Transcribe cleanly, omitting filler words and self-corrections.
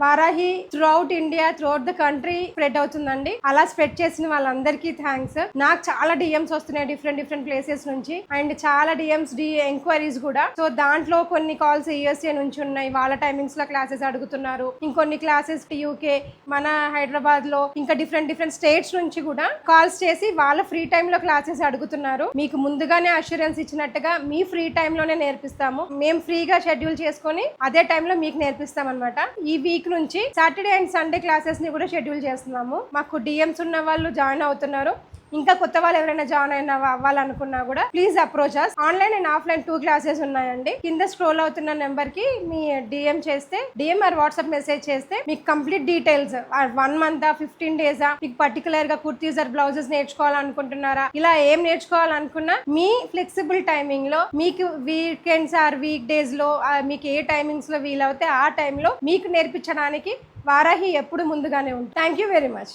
Varahi throughout India throughout the country spread అవుతుందండి. అలా spread చేసిన వాళ్ళందరికీ థ్యాంక్స్. నాకు చాలా డిఎమ్స్ వస్తున్నాయి డిఫరెంట్ ప్లేసెస్ నుంచి అండ్ చాలా డిఎమ్స్ ఎంక్వైరీస్ కూడా. సో దాంట్లో కొన్ని కాల్స్ యూఎస్ఏ నుంచి ఉన్నాయి, వాళ్ళ టైమింగ్స్ లో క్లాసెస్ అడుగుతున్నారు. ఇంకొన్ని క్లాసెస్ యూకే, మన హైదరాబాద్ లో, ఇంకా డిఫరెంట్ స్టేట్స్ నుంచి కూడా కాల్స్ చేసి వాళ్ళ ఫ్రీ టైమ్ లో క్లాసెస్ అడుగుతున్నారు. మీకు ముందుగానే అష్యూరెన్స్ ఇచ్చినట్టుగా మీ ఫ్రీ టైమ్ లోనే నేర్పిస్తాము. మేము ఫ్రీగా షెడ్యూల్ చేసుకొని అదే టైంలో మీకు నేర్పిస్తాం అనమాట. ఈ వీక్ నుంచి సాటర్డే అండ్ సండే క్లాసెస్ ని కూడా షెడ్యూల్ చేస్తున్నాము. మాకు డిఎమ్స్ ఉన్న వాళ్ళు జాయిన్ అవుతున్నారు. ఇంకా కొత్త వాళ్ళు ఎవరైనా జాయిన్ అయినా అవ్వాలనుకున్నా కూడా please approach us. Online and offline 2 classes ఉన్నాయండి. కింద స్క్రోల్ అవుతున్న నెంబర్ కి మీ డిఎం ఆర్ వాట్సాప్ మెసేజ్ చేస్తే మీకు కంప్లీట్ డీటెయిల్స్ 1 మంత్ 15 days మీకు పర్టికులర్ గా కుర్తీస్ ఆర్ బ్లౌజెస్ నేర్చుకోవాలనుకుంటున్నారా, ఇలా ఏం నేర్చుకోవాలనుకున్నా మీ ఫ్లెక్సిబుల్ టైమింగ్ లో, మీకు వీకెండ్స్ ఆర్ వీక్ డేస్ లో మీకు ఏ టైమింగ్స్ లో వీలవుతే ఆ టైంలో మీకు నేర్పించడానికి వారాహి ఎప్పుడు ముందుగానే ఉంటుంది. Thank you very much.